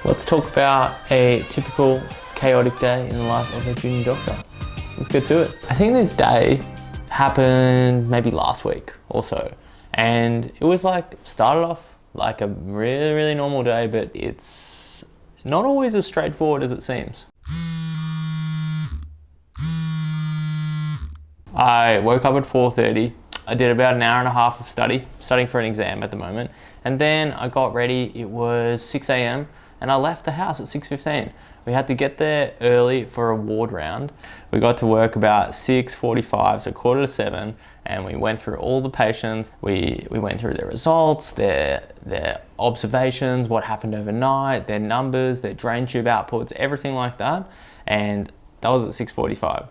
Let's talk about a typical chaotic day in the life of a junior doctor. Let's get to it. I think this day happened maybe last week or so. And it was like, started off like a really, really normal day, but it's not always as straightforward as it seems. I woke up at 4:30. I did about an hour and a half of studying for an exam at the moment. And then I got ready, it was 6 a.m. and I left the house at 6:15. We had to get there early for a ward round. We got to work about 6:45, so 6:45, and we went through all the patients. We went through their results, their observations, what happened overnight, their numbers, their drain tube outputs, everything like that. And that was at 6:45.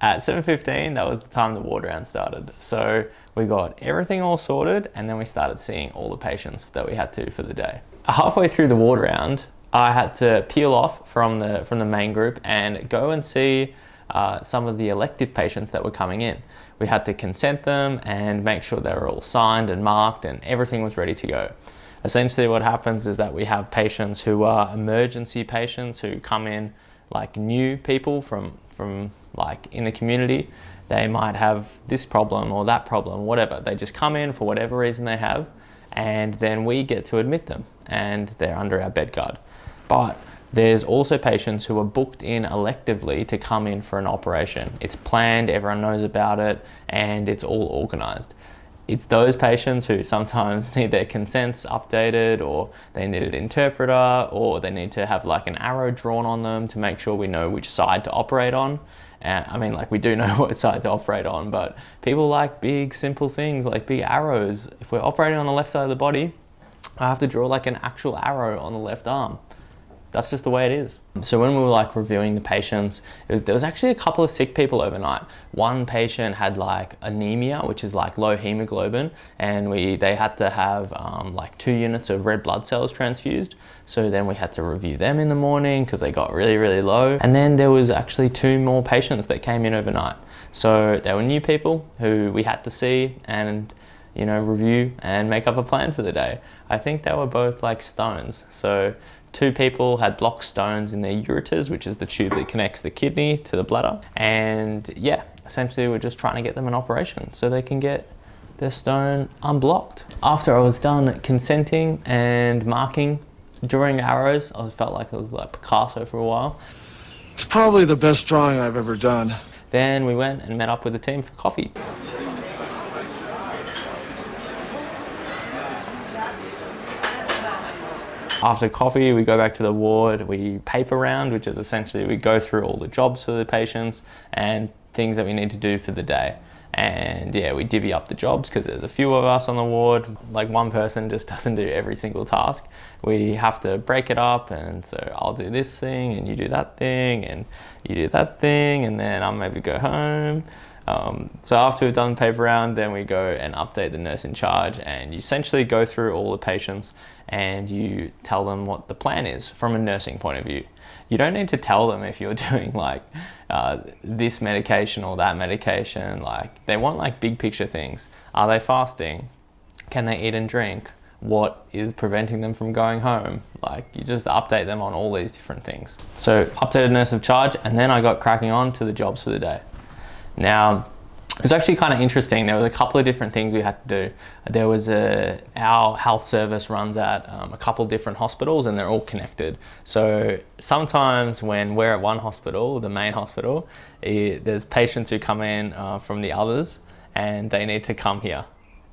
At 7:15, that was the time the ward round started. So we got everything all sorted, and then we started seeing all the patients that we had to for the day. Halfway through the ward round, I had to peel off from the main group and go and see some of the elective patients that were coming in. We had to consent them and make sure they were all signed and marked and everything was ready to go. Essentially what happens is that we have patients who are emergency patients who come in like new people from like in the community. They might have this problem or that problem, whatever. They just come in for whatever reason they have, and then we get to admit them and they're under our bed guard. But there's also patients who are booked in electively to come in for an operation. It's planned, everyone knows about it, and it's all organized. It's those patients who sometimes need their consents updated, or they need an interpreter, or they need to have like an arrow drawn on them to make sure we know which side to operate on. And I mean, like, we do know what side to operate on, but people like big, simple things like big arrows. If we're operating on the left side of the body, I have to draw like an actual arrow on the left arm. That's just the way it is. So when we were like reviewing the patients, there was actually a couple of sick people overnight. One patient had like anemia, which is like low hemoglobin, and they had to have like 2 units of red blood cells transfused. So then we had to review them in the morning because they got really, really low. And then there was actually 2 more patients that came in overnight. So they were new people who we had to see and, you know, review and make up a plan for the day. I think they were both like stones. So 2 people had blocked stones in their ureters, which is the tube that connects the kidney to the bladder. And yeah, essentially we're just trying to get them an operation so they can get their stone unblocked. After I was done consenting and marking, drawing arrows, I felt like I was like Picasso for a while. It's probably the best drawing I've ever done. Then we went and met up with the team for coffee. After coffee, we go back to the ward, we paper round, which is essentially we go through all the jobs for the patients and things that we need to do for the day. And yeah, we divvy up the jobs because there's a few of us on the ward. Like, one person just doesn't do every single task. We have to break it up, and so I'll do this thing and you do that thing and you do that thing, and then I'll maybe go home. So after we've done the paper round, then we go and update the nurse in charge, and you essentially go through all the patients and you tell them what the plan is from a nursing point of view. You don't need to tell them if you're doing like this medication or that medication. Like, they want like big picture things. Are they fasting? Can they eat and drink? What is preventing them from going home? Like, you just update them on all these different things. So updated nurse of charge, and then I got cracking on to the jobs for the day. Now, it was actually kind of interesting. There was a couple of different things we had to do. There was our health service runs at a couple of different hospitals, and they're all connected. So sometimes when we're at one hospital, the main hospital, there's patients who come in from the others, and they need to come here.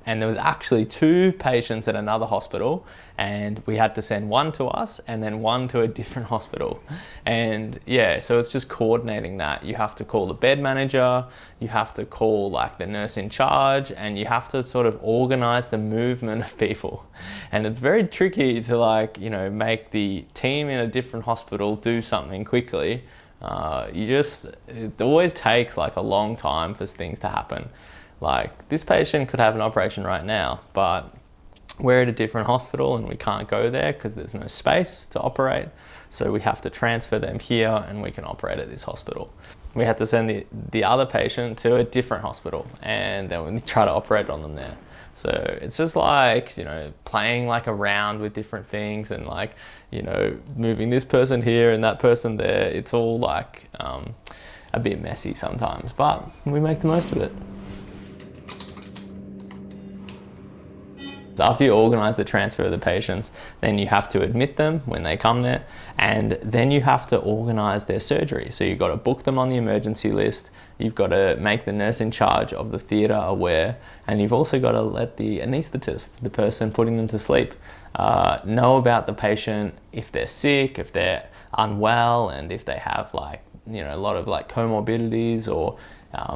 And there was actually 2 patients at another hospital, and we had to send one to us and then one to a different hospital. And yeah, so it's just coordinating that. You have to call the bed manager, you have to call like the nurse in charge, and you have to sort of organize the movement of people. And it's very tricky to, like, you know, make the team in a different hospital do something quickly. It always takes like a long time for things to happen. Like, this patient could have an operation right now, but we're at a different hospital and we can't go there because there's no space to operate. So we have to transfer them here and we can operate at this hospital. We had to send the other patient to a different hospital, and then we try to operate on them there. So it's just like, you know, playing like around with different things and like, you know, moving this person here and that person there. It's all like a bit messy sometimes, but we make the most of it. After you organise the transfer of the patients, then you have to admit them when they come there, and then you have to organise their surgery. So you've got to book them on the emergency list, you've got to make the nurse in charge of the theatre aware, and you've also got to let the anaesthetist, the person putting them to sleep, know about the patient if they're sick, if they're unwell, and if they have like, you know, a lot of like comorbidities or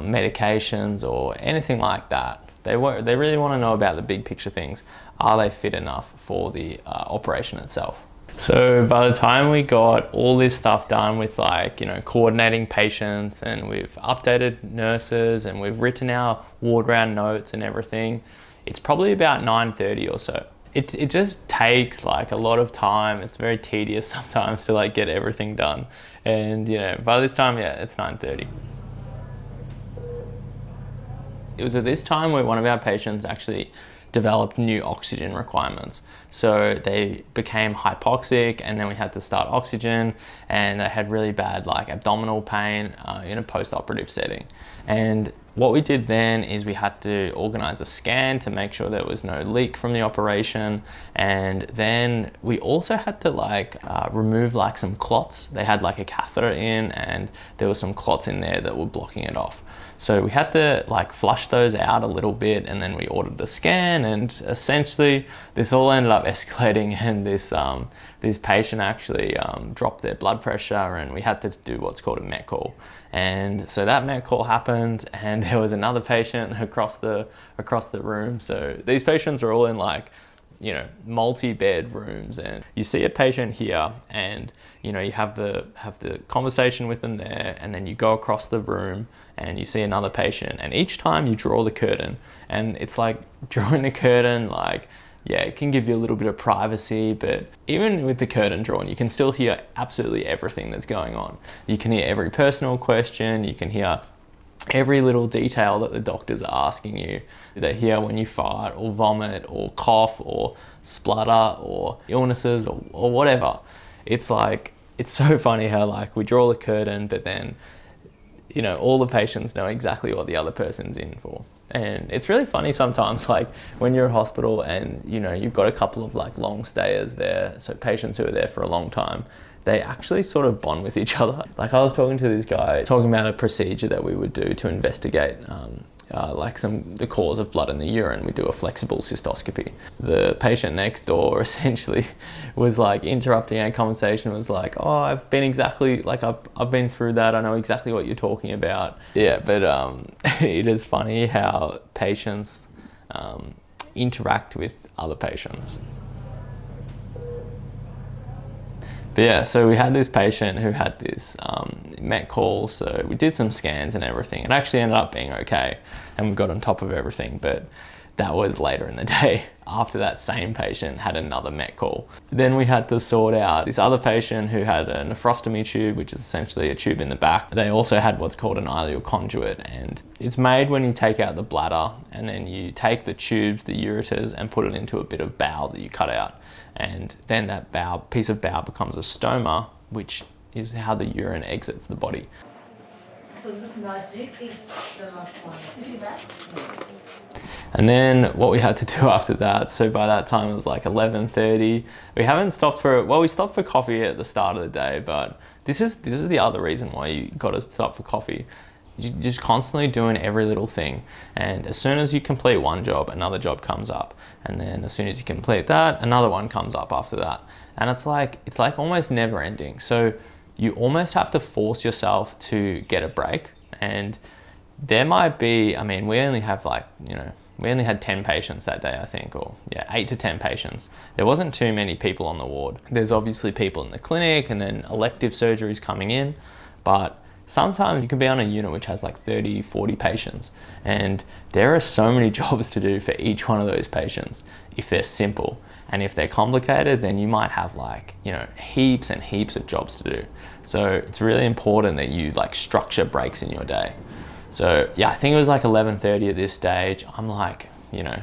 medications or anything like that. They really want to know about the big picture things. Are they fit enough for the operation itself? So by the time we got all this stuff done with like, you know, coordinating patients, and we've updated nurses and we've written our ward round notes and everything, it's probably about 9:30 or so. It just takes like a lot of time. It's very tedious sometimes to like get everything done. And, you know, by this time, yeah, it's 9:30. It was at this time where one of our patients actually developed new oxygen requirements. So they became hypoxic, and then we had to start oxygen, and they had really bad like abdominal pain in a post-operative setting. And what we did then is we had to organize a scan to make sure there was no leak from the operation. And then we also had to like remove like some clots. They had like a catheter in, and there were some clots in there that were blocking it off. So we had to like flush those out a little bit, and then we ordered a scan, and essentially this all ended up escalating, and this patient actually dropped their blood pressure, and we had to do what's called a Met call. And so that Met call happened, and there was another patient across the room. So these patients are all in like, you know, multi-bed rooms, and you see a patient here, and you know, you have the conversation with them there, and then you go across the room and you see another patient, and each time you draw the curtain, and it's like drawing the curtain, like, yeah, it can give you a little bit of privacy, but even with the curtain drawn, you can still hear absolutely everything that's going on. You can hear every personal question, you can hear every little detail that the doctors are asking you. They hear when you fart or vomit or cough or splutter or illnesses or whatever. It's like, it's so funny how like we draw the curtain, but then, you know, all the patients know exactly what the other person's in for. And it's really funny sometimes, like when you're in hospital and, you know, you've got a couple of like long stayers there, so patients who are there for a long time, they actually sort of bond with each other. Like I was talking to this guy, talking about a procedure that we would do to investigate like the cause of blood in the urine. We do a flexible cystoscopy. The patient next door essentially was like interrupting our conversation, was like, oh, I've been through that. I know exactly what you're talking about. Yeah, but it is funny how patients interact with other patients. But yeah, so we had this patient who had this Met call, so we did some scans and everything. It actually ended up being okay, and we got on top of everything, but that was later in the day. After that same patient had another Met call. Then we had to sort out this other patient who had a nephrostomy tube, which is essentially a tube in the back. They also had what's called an ileal conduit, and it's made when you take out the bladder, and then you take the tubes, the ureters, and put it into a bit of bowel that you cut out. And then that piece of bowel becomes a stoma, which is how the urine exits the body. And then what we had to do after that, so by that time it was like 11:30. We haven't stopped we stopped for coffee at the start of the day, but this is the other reason why you got to stop for coffee. You're just constantly doing every little thing, and as soon as you complete one job, another job comes up, and then as soon as you complete that, another one comes up after that, and it's like almost never ending. So you almost have to force yourself to get a break. And there might be, I mean, we only had 10 patients that day, I think, or yeah, 8 to 10 patients. There wasn't too many people on the ward. There's obviously people in the clinic and then elective surgeries coming in, but sometimes you can be on a unit which has like 30, 40 patients, and there are so many jobs to do for each one of those patients if they're simple. And if they're complicated, then you might have like, you know, heaps and heaps of jobs to do. So it's really important that you like structure breaks in your day. So yeah, I think it was like 11:30 at this stage. I'm like, you know,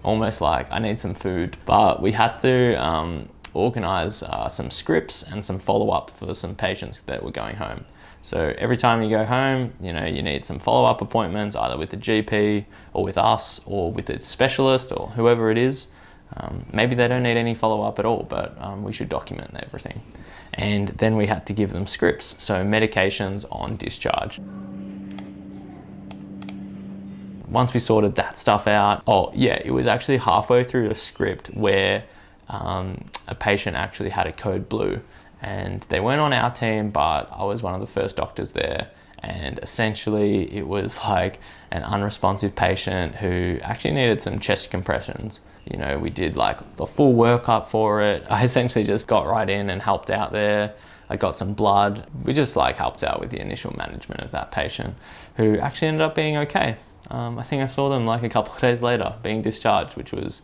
almost like I need some food. But we had to organize some scripts and some follow-up for some patients that were going home. So every time you go home, you need some follow-up appointments, either with the GP or with us or with a specialist or whoever it is. Maybe they don't need any follow-up at all, but we should document everything. And then we had to give them scripts, so medications on discharge. Once we sorted that stuff out, it was actually halfway through a script where a patient actually had a code blue, and they weren't on our team, but I was one of the first doctors there. And essentially it was like an unresponsive patient who actually needed some chest compressions. We did like the full workup for it. I essentially just got right in and helped out there. I got some blood. We just like helped out with the initial management of that patient, who actually ended up being okay. I think I saw them like a couple of days later being discharged, which was,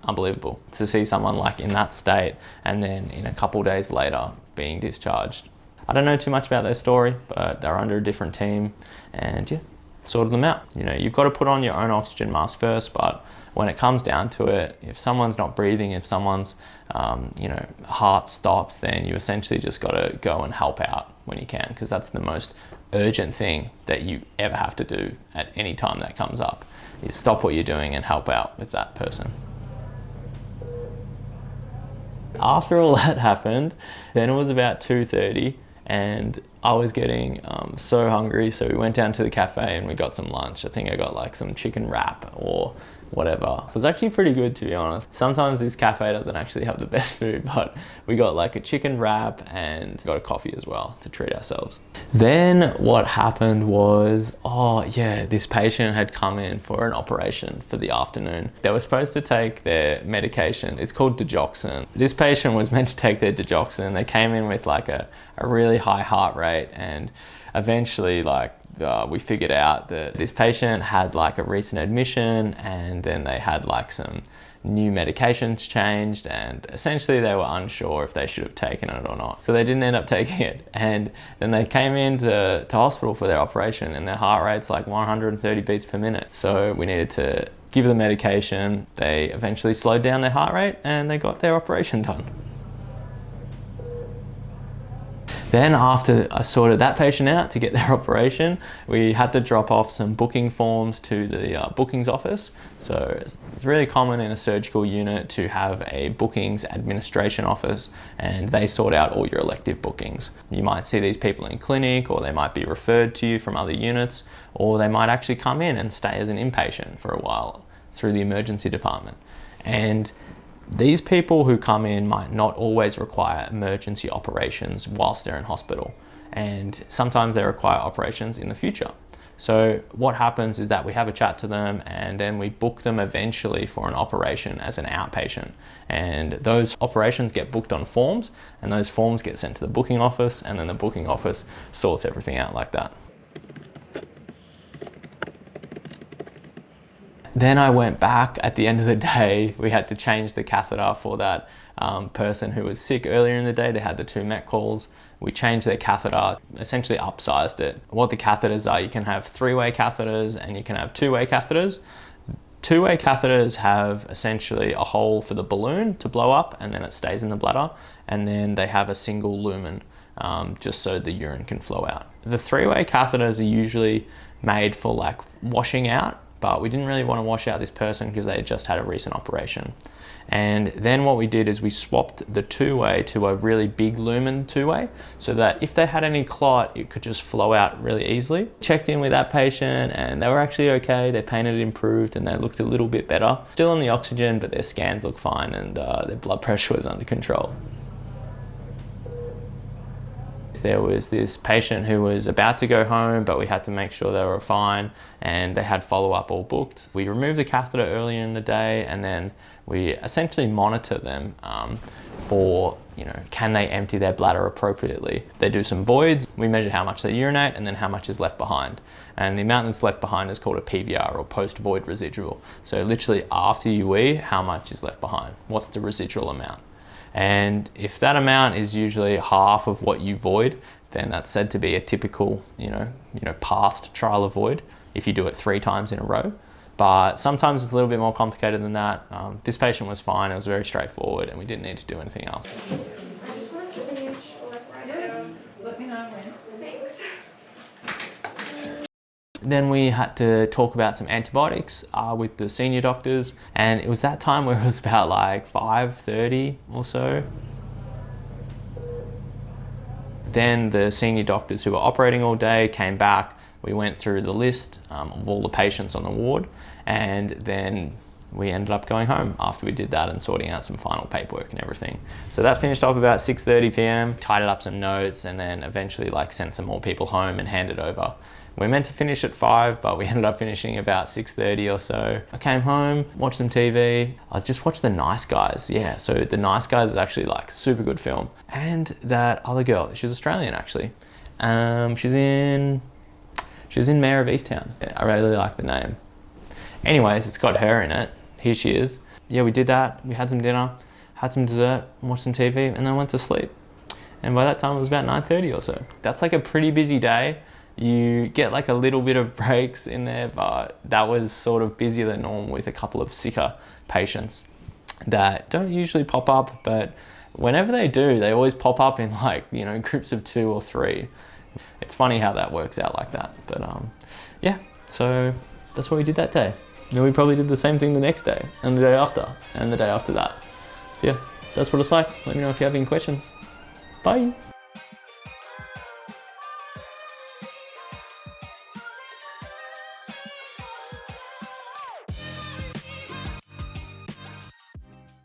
unbelievable to see someone like in that state and then in a couple of days later being discharged. I don't know too much about their story, but they're under a different team and sorted them out. You've got to put on your own oxygen mask first, but when it comes down to it, if someone's not breathing, if someone's heart stops, then you essentially just got to go and help out when you can, because that's the most urgent thing that you ever have to do at any time that comes up, is stop what you're doing and help out with that person. After all that happened, then it was about 2:30 and I was getting so hungry, so we went down to the cafe and we got some lunch. I think I got like some chicken wrap or whatever. It was actually pretty good, to be honest. Sometimes this cafe doesn't actually have the best food, but we got like a chicken wrap and got a coffee as well to treat ourselves. Then what happened was, this patient had come in for an operation for the afternoon. They were supposed to take their medication. It's called digoxin. This patient was meant to take their digoxin. They came in with like a really high heart rate, and eventually we figured out that this patient had like a recent admission, and then they had like some new medications changed, and essentially they were unsure if they should have taken it or not. So they didn't end up taking it. And then they came into hospital for their operation and their heart rate's like 130 beats per minute. So we needed to give them medication. They eventually slowed down their heart rate and they got their operation done. Then after I sorted that patient out to get their operation, we had to drop off some booking forms to the bookings office. So it's really common in a surgical unit to have a bookings administration office, and they sort out all your elective bookings. You might see these people in clinic, or they might be referred to you from other units, or they might actually come in and stay as an inpatient for a while through the emergency department. And these people who come in might not always require emergency operations whilst they're in hospital, and sometimes they require operations in the future. So what happens is that we have a chat to them and then we book them eventually for an operation as an outpatient. And those operations get booked on forms, and those forms get sent to the booking office, and then the booking office sorts everything out like that. Then I went back at the end of the day. We had to change the catheter for that person who was sick earlier in the day. They had the 2 MET calls. We changed their catheter, essentially upsized it. What the catheters are, you can have 3-way catheters and you can have 2-way catheters. 2-way catheters have essentially a hole for the balloon to blow up and then it stays in the bladder, and then they have a single lumen just so the urine can flow out. The 3-way catheters are usually made for like washing out, but we didn't really want to wash out this person because they had just had a recent operation. And then what we did is we swapped the 2-way to a really big lumen 2-way, so that if they had any clot, it could just flow out really easily. Checked in with that patient and they were actually okay. Their pain had improved and they looked a little bit better. Still on the oxygen, but their scans looked fine and their blood pressure was under control. There was this patient who was about to go home, but we had to make sure they were fine, and they had follow-up all booked. We removed the catheter earlier in the day, and then we essentially monitor them for, can they empty their bladder appropriately? They do some voids. We measure how much they urinate and then how much is left behind. And the amount that's left behind is called a PVR, or post-void residual. So literally after you wee, how much is left behind? What's the residual amount? And if that amount is usually half of what you void, then that's said to be a typical, past trial of void if you do it 3 times in a row. but sometimes it's a little bit more complicated than that. This patient was fine, it was very straightforward, and we didn't need to do anything else. I just want to finish let me know when. Thanks. Then we had to talk about some antibiotics with the senior doctors, and it was that time where it was about like 5:30 or so. Then the senior doctors who were operating all day came back. We went through the list of all the patients on the ward, and then we ended up going home after we did that and sorting out some final paperwork and everything. So that finished up about 6:30 p.m, tidied up some notes, and then eventually like sent some more people home and handed over. We were meant to finish at 5, but we ended up finishing about 6:30 or so. I came home, watched some TV. I just watched The Nice Guys. Yeah, so The Nice Guys is actually like a super good film. And that other girl, she's Australian actually. She's in Mayor of Easttown. I really like the name. Anyways, it's got her in it. Here she is. Yeah, we did that. We had some dinner, had some dessert, watched some TV, and then went to sleep. And by that time it was about 9:30 or so. That's like a pretty busy day. You get like a little bit of breaks in there, but that was sort of busier than normal with a couple of sicker patients that don't usually pop up, but whenever they do, they always pop up in like, you know, groups of 2 or 3. It's funny how that works out like that. But yeah, so that's what we did that day. Then we probably did the same thing the next day, and the day after, and the day after that. So yeah, that's what it's like. Let me know if you have any questions. Bye.